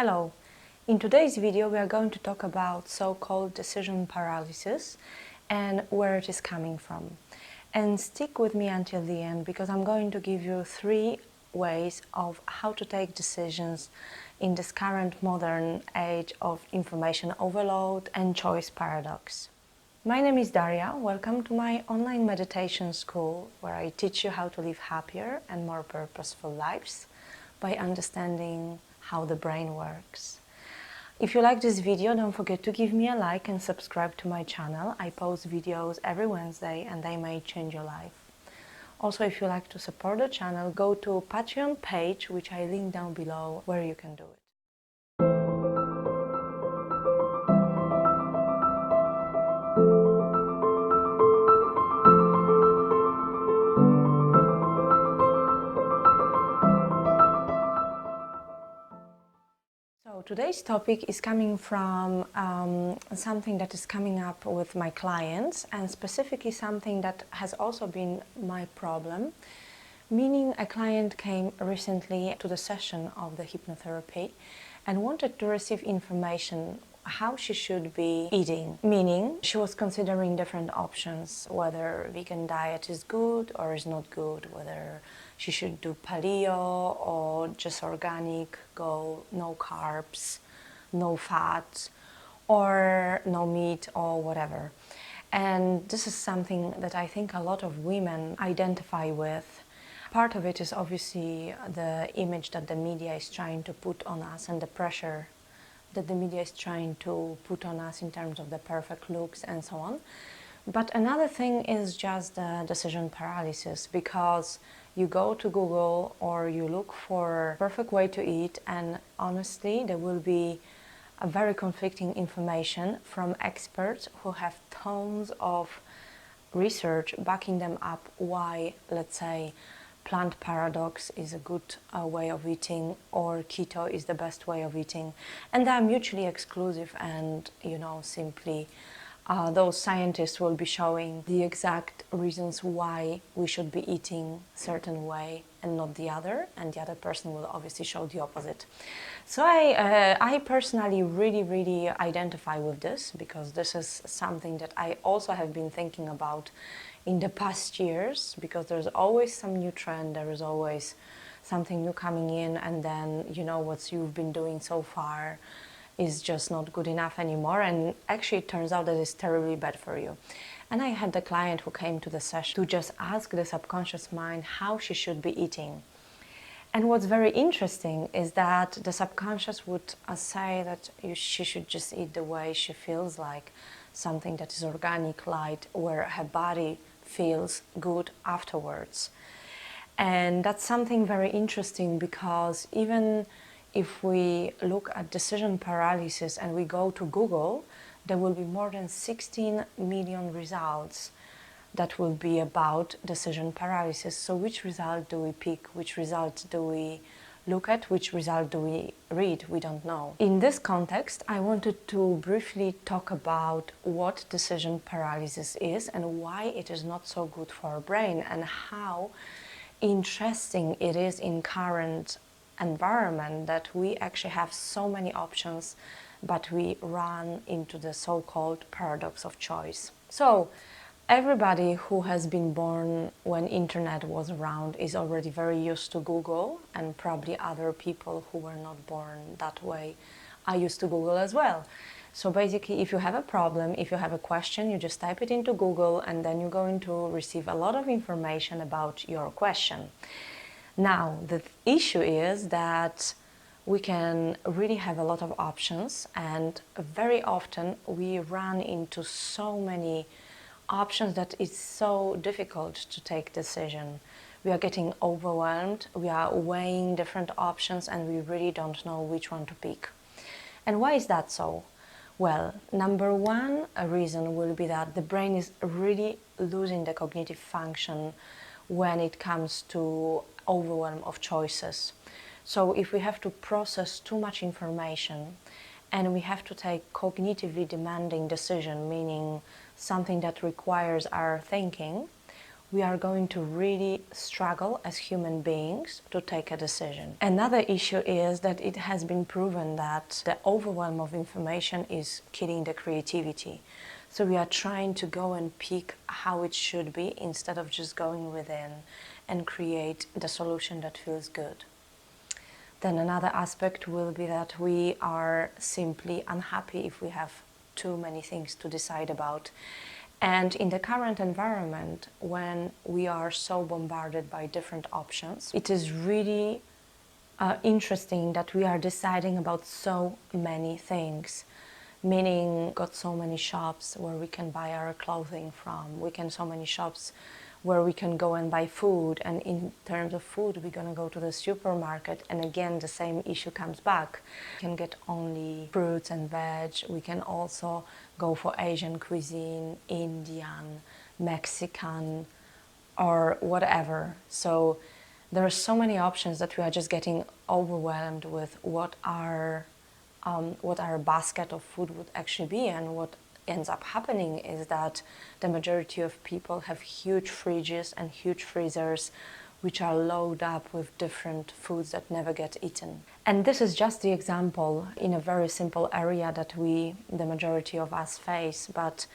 Hello! In today's video we are going to talk about so-called decision paralysis and where it is coming from. And stick with me until the end because I'm going to give you 3 ways of how to take decisions in this current modern age of information overload and choice paradox. My name is Daria. Welcome to my online meditation school where I teach you how to live happier and more purposeful lives by understanding how the brain works. If you like this video, don't forget to give me a like and subscribe to my channel. I post videos every Wednesday and they may change your life. Also, if you like to support the channel, go to Patreon page, which I link down below, where you can do it. So today's topic is coming from something that is coming up with my clients, and specifically something that has also been my problem, meaning a client came recently to the session of the hypnotherapy and wanted to receive information how she should be eating, meaning she was considering different options, whether vegan diet is good or is not good, whether she should do paleo or just organic, go no carbs, no fat, or no meat or whatever. And this is something that I think a lot of women identify with. Part of it is obviously the image that the media is trying to put on us and the pressure that the media is trying to put on us in terms of the perfect looks and so on. But another thing is just the decision paralysis, because you go to Google or you look for perfect way to eat, and honestly there will be a very conflicting information from experts who have tons of research backing them up why, let's say, plant paradox is a good way of eating, or keto is the best way of eating, and they are mutually exclusive, and simply those scientists will be showing the exact reasons why we should be eating certain way and not the other, and the other person will obviously show the opposite. So I personally really identify with this, because this is something that I also have been thinking about in the past years, because there's always some new trend, there is always something new coming in, and then what you've been doing so far is just not good enough anymore, and actually it turns out that it's terribly bad for you. And I had the client who came to the session to just ask the subconscious mind how she should be eating. And what's very interesting is that the subconscious would say that she should just eat the way she feels like, something that is organic, light, where her body feels good afterwards. And that's something very interesting, because even if we look at decision paralysis and we go to Google, there will be more than 16 million results that will be about decision paralysis. So which result do we pick? Which result do we look at? Which result do we read? We don't know. In this context, I wanted to briefly talk about what decision paralysis is and why it is not so good for our brain, and how interesting it is in current environment that we actually have so many options, but we run into the so-called paradox of choice. So everybody who has been born when internet was around is already very used to Google, and probably other people who were not born that way are used to Google as well. So basically, if you have a problem, if you have a question, you just type it into Google, and then you're going to receive a lot of information about your question. Now, the issue is that we can really have a lot of options, and very often we run into so many options that it's so difficult to take decision. We are getting overwhelmed, we are weighing different options, and we really don't know which one to pick. And why is that so? Well, number one reason will be that the brain is really losing the cognitive function when it comes to overwhelm of choices. So if we have to process too much information and we have to take cognitively demanding decision, meaning something that requires our thinking, we are going to really struggle as human beings to take a decision. Another issue is that it has been proven that the overwhelm of information is killing the creativity. So we are trying to go and pick how it should be instead of just going within and create the solution that feels good. Then another aspect will be that we are simply unhappy if we have too many things to decide about. And in the current environment, when we are so bombarded by different options, it is really interesting that we are deciding about so many things. Meaning, got so many shops where we can buy our clothing from. So many shops where we can go and buy food. And in terms of food, we're gonna go to the supermarket, and again, the same issue comes back. We can get only fruits and veg. We can also go for Asian cuisine, Indian, Mexican, or whatever. So there are so many options that we are just getting overwhelmed with what our basket of food would actually be. And what ends up happening is that the majority of people have huge fridges and huge freezers which are loaded up with different foods that never get eaten. And this is just the example in a very simple area that the majority of us face, but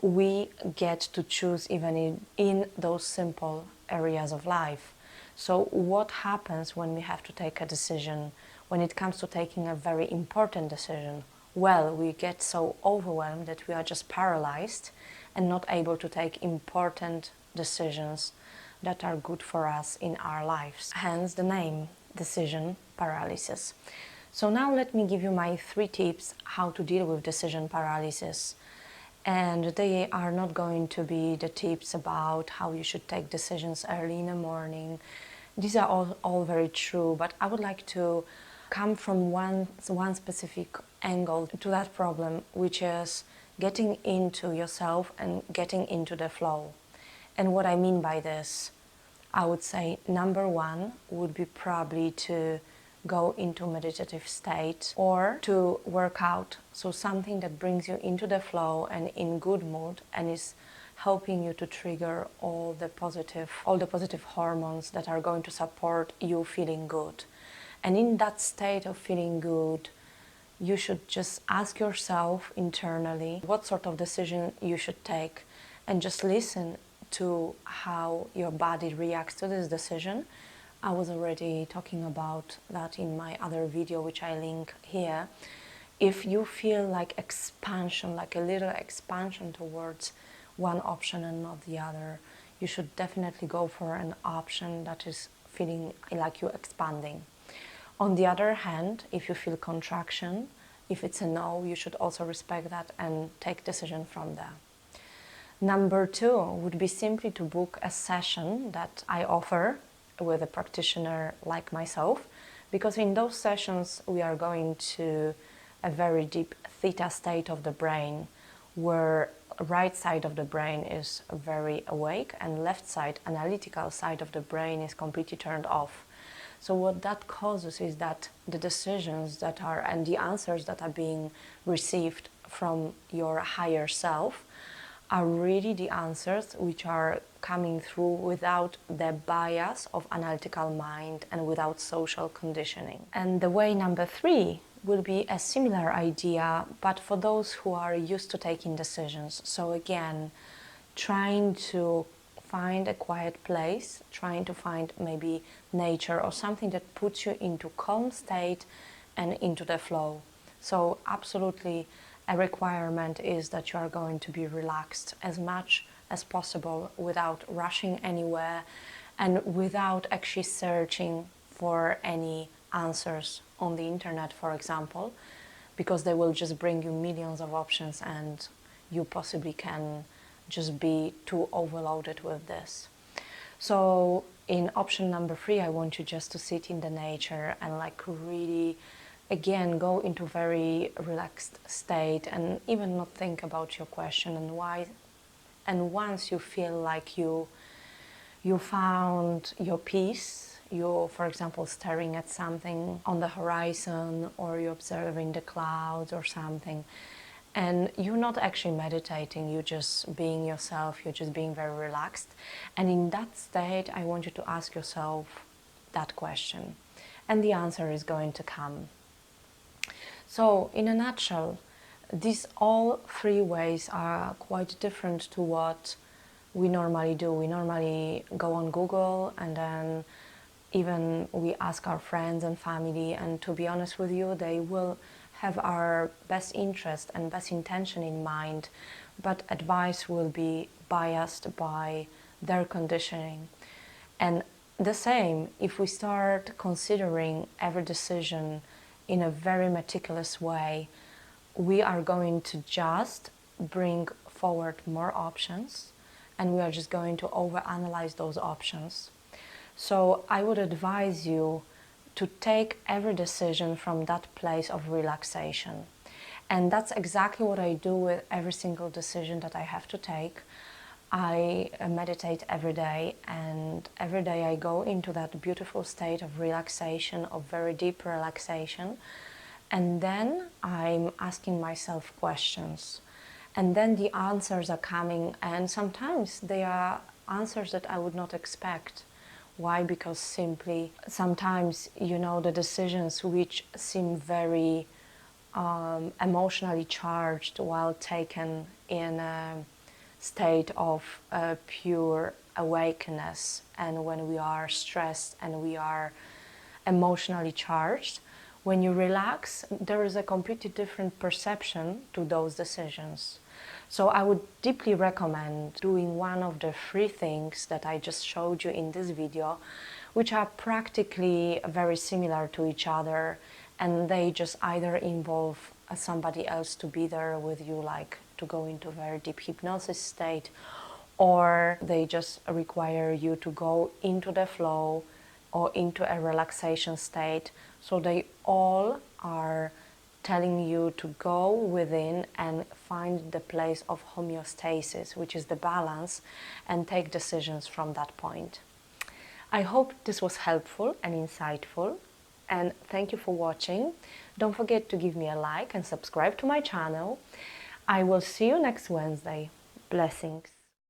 we get to choose even in those simple areas of life. So what happens when we have to take a decision? When it comes to taking a very important decision, well, we get so overwhelmed that we are just paralyzed and not able to take important decisions that are good for us in our lives. Hence the name, decision paralysis. So now let me give you my 3 tips how to deal with decision paralysis. And they are not going to be the tips about how you should take decisions early in the morning. These are all very true, but I would like to come from one specific angle to that problem, which is getting into yourself and getting into the flow. And what I mean by this, I would say number 1 would be probably to go into meditative state or to work out. So something that brings you into the flow and in good mood and is helping you to trigger all the positive hormones that are going to support you feeling good. And in that state of feeling good, you should just ask yourself internally what sort of decision you should take, and just listen to how your body reacts to this decision. I was already talking about that in my other video, which I link here. If you feel like expansion, like a little expansion towards one option and not the other, you should definitely go for an option that is feeling like you're expanding. On the other hand, if you feel contraction, if it's a no, you should also respect that and take decision from there. Number 2 would be simply to book a session that I offer with a practitioner like myself, because in those sessions we are going to a very deep theta state of the brain, where right side of the brain is very awake and left side, analytical side of the brain, is completely turned off. So what that causes is that the decisions that are and the answers that are being received from your higher self are really the answers which are coming through without the bias of analytical mind and without social conditioning. And the way number 3 will be a similar idea, but for those who are used to taking decisions. So again, trying to find a quiet place, trying to find maybe nature or something that puts you into calm state and into the flow. So absolutely a requirement is that you are going to be relaxed as much as possible without rushing anywhere and without actually searching for any answers on the internet, for example, because they will just bring you millions of options and you possibly can just be too overloaded with this. So in option number 3, I want you just to sit in the nature and like really, again, go into very relaxed state and even not think about your question and why. And once you feel like you found your peace, you're, for example, staring at something on the horizon or you're observing the clouds or something, and you're not actually meditating, you're just being yourself, you're just being very relaxed. And in that state, I want you to ask yourself that question, and the answer is going to come. So, in a nutshell, these all three ways are quite different to what we normally do. We normally go on Google, and then even we ask our friends and family, and to be honest with you, they will have our best interest and best intention in mind, but advice will be biased by their conditioning. And the same, if we start considering every decision in a very meticulous way, we are going to just bring forward more options, and we are just going to overanalyze those options. So I would advise you to take every decision from that place of relaxation. And that's exactly what I do with every single decision that I have to take. I meditate every day, and every day I go into that beautiful state of relaxation, of very deep relaxation. And then I'm asking myself questions. And then the answers are coming, and sometimes they are answers that I would not expect. Why? Because simply sometimes, the decisions which seem very emotionally charged while taken in a state of pure awakeness, and when we are stressed and we are emotionally charged, when you relax, there is a completely different perception to those decisions. So I would deeply recommend doing one of the three things that I just showed you in this video, which are practically very similar to each other, and they just either involve somebody else to be there with you, like to go into a very deep hypnosis state, or they just require you to go into the flow or into a relaxation state. So they all are telling you to go within and find the place of homeostasis, which is the balance, and take decisions from that point. I hope this was helpful and insightful, and thank you for watching. Don't forget to give me a like and subscribe to my channel. I will see you next Wednesday. Blessings.